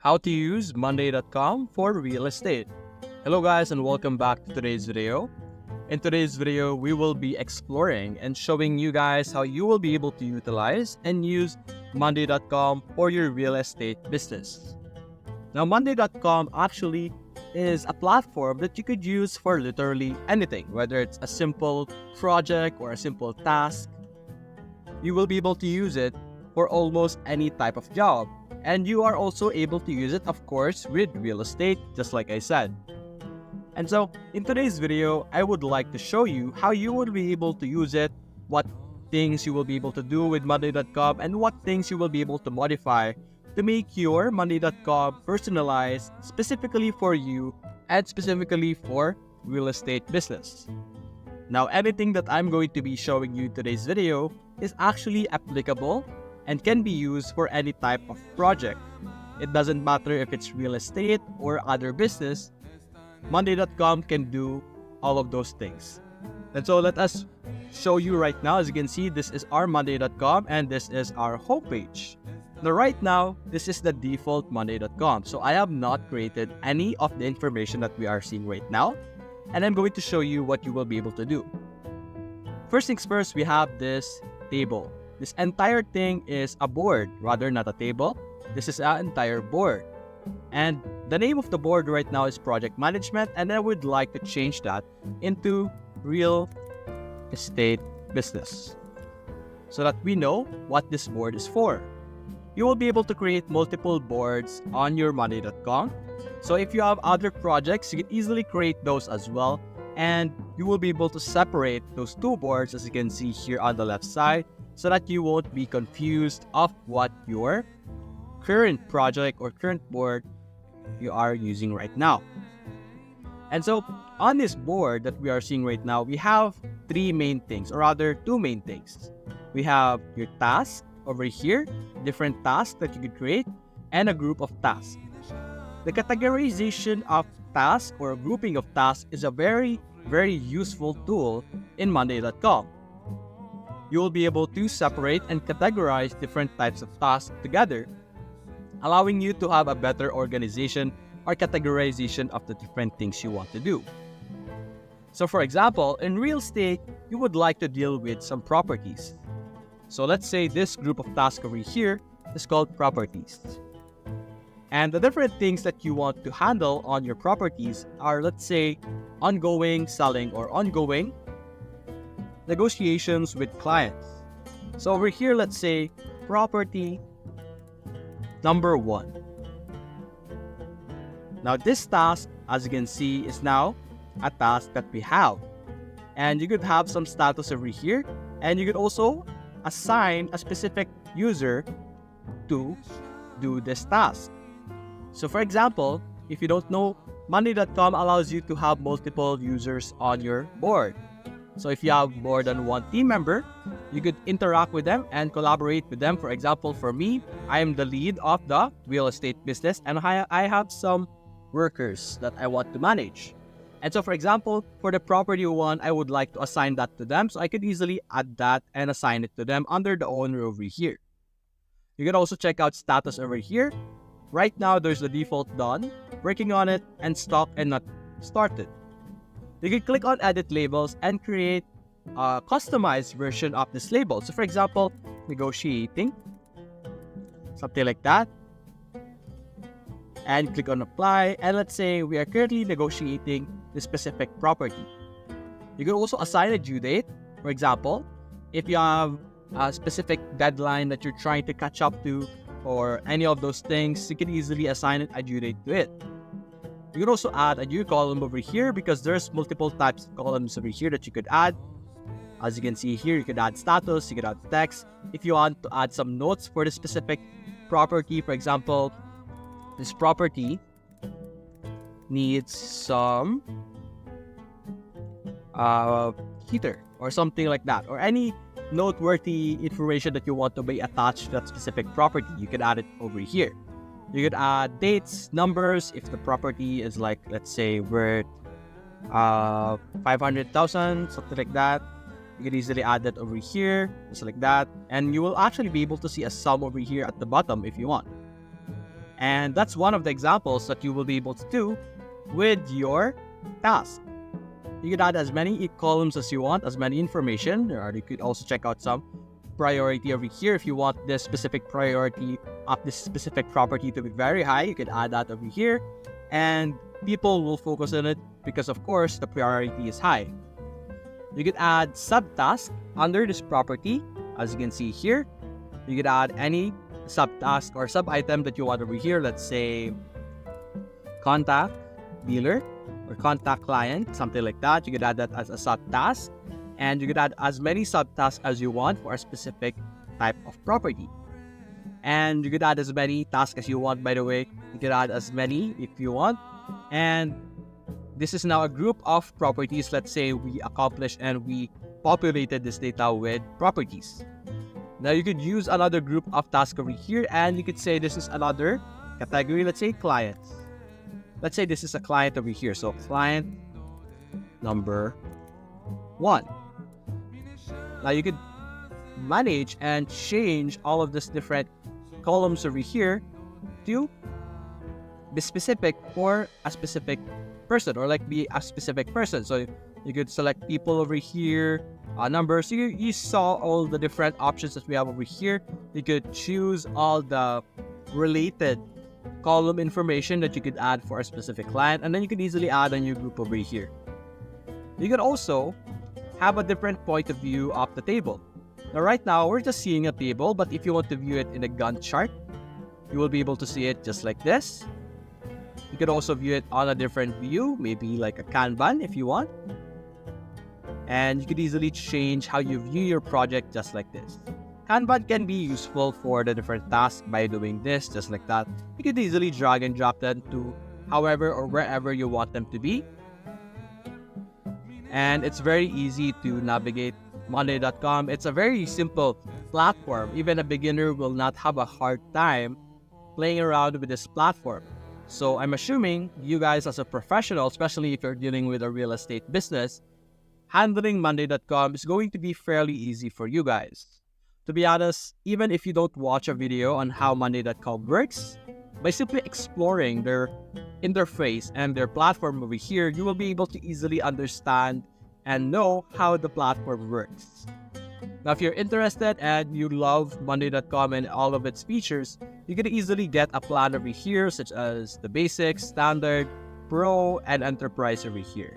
How to use Monday.com for real estate. Hello guys and welcome back to today's video. In today's video, we will be exploring and showing you guys how you will be able to utilize and use Monday.com for your real estate business. Now, Monday.com actually is a platform that you could use for literally anything, whether it's a simple project or a simple task. You will be able to use it for almost any type of job. And you are also able to use it, of course, with real estate, just like I said. And so, in today's video, I would like to show you how you will be able to use it, what things you will be able to do with Monday.com, and what things you will be able to modify to make your Monday.com personalized specifically for you and specifically for real estate business. Now, anything that I'm going to be showing you in today's video is actually applicable and can be used for any type of project. It doesn't matter if it's real estate or other business, Monday.com can do all of those things. And so let us show you right now. As you can see, this is our Monday.com and this is our homepage. Now right now, this is the default Monday.com. So I have not created any of the information that we are seeing right now. And I'm going to show you what you will be able to do. First things first, we have this table. This entire thing is a board, rather not a table. This is an entire board. And the name of the board right now is Project Management, and I would like to change that into Real Estate Business so that we know what this board is for. You will be able to create multiple boards on your Monday.com. So if you have other projects, you can easily create those as well. And you will be able to separate those two boards, as you can see here on the left side, so that you won't be confused of what your current project or current board you are using right now. And so on this board that we are seeing right now, we have three main things, or rather two main things. We have your task over here, different tasks that you could create, and a group of tasks. The categorization of tasks or grouping of tasks is a very useful tool in Monday.com. You will be able to separate and categorize different types of tasks together, allowing you to have a better organization or categorization of the different things you want to do. So for example, in real estate, you would like to deal with some properties. So let's say this group of tasks over here is called properties. And the different things that you want to handle on your properties are, let's say, ongoing selling or ongoing negotiations with clients. So over here, let's say property number 1. Now this task, as you can see, is now a task that we have. And you could have some status over here, and you could also assign a specific user to do this task. So for example, if you don't know, Monday.com allows you to have multiple users on your board. So if you have more than one team member, you could interact with them and collaborate with them. For example, for me, I am the lead of the real estate business and I have some workers that I want to manage. And so for example, for the property one, I would like to assign that to them. So I could easily add that and assign it to them under the owner over here. You can also check out status over here. Right now, there's the default done, working on it, and stock and not started. You can click on edit labels and create a customized version of this label. So for example, negotiating, something like that. And click on apply. And let's say we are currently negotiating this specific property. You can also assign a due date. For example, if you have a specific deadline that you're trying to catch up to, or any of those things, you can easily assign a due date to it. You can also add a new column over here because there's multiple types of columns over here that you could add. As you can see here, you could add status, you could add text. If you want to add some notes for the specific property, for example, this property needs some heater or something like that, or any noteworthy information that you want to be attached to that specific property, you can add it over here. You could add dates, numbers, if the property is like, let's say, worth 500,000, something like that. You can easily add that over here, just like that. And you will actually be able to see a sum over here at the bottom if you want. And that's one of the examples that you will be able to do with your task. You can add as many columns as you want, as many information, or you could also check out some priority over here. If you want this specific priority of this specific property to be very high, you can add that over here, and people will focus on it because, of course, the priority is high. You could add subtasks under this property. As you can see here, you could add any subtask or sub-item that you want over here. Let's say contact dealer or contact client, something like that. You could add that as a subtask, and you could add as many subtasks as you want for a specific type of property. And you could add as many tasks as you want, by the way. You could add as many if you want. And this is now a group of properties. Let's say we accomplished and we populated this data with properties. Now you could use another group of tasks over here, and you could say this is another category. Let's say clients. Let's say this is a client over here. So client number 1. Now you could manage and change all of these different columns over here to be specific for a specific person, or like be a specific person. So you could select people over here, numbers. You saw all the different options that we have over here. You could choose all the related column information that you could add for a specific client, and then you could easily add a new group over here. You could also have a different point of view of the table. Now right now we're just seeing a table, but if you want to view it in a Gantt chart, you will be able to see it just like this. You could also view it on a different view, maybe like a Kanban if you want. And you could easily change how you view your project just like this. Kanban can be useful for the different tasks by doing this, just like that. You could easily drag and drop them to however or wherever you want them to be. And it's very easy to navigate Monday.com. It's a very simple platform. Even a beginner will not have a hard time playing around with this platform. So I'm assuming you guys as a professional, especially if you're dealing with a real estate business, handling Monday.com is going to be fairly easy for you guys. To be honest, even if you don't watch a video on how Monday.com works, by simply exploring their interface and their platform over here, you will be able to easily understand and know how the platform works. Now, if you're interested and you love Monday.com and all of its features, you can easily get a plan over here, such as the basic, standard, pro, and enterprise over here.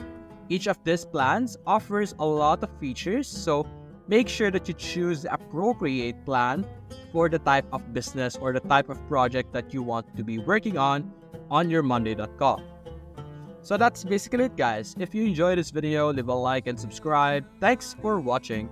Each of these plans offers a lot of features, so make sure that you choose the appropriate plan for the type of business or the type of project that you want to be working on your Monday.com. So that's basically it, guys. If you enjoyed this video, leave a like and subscribe. Thanks for watching.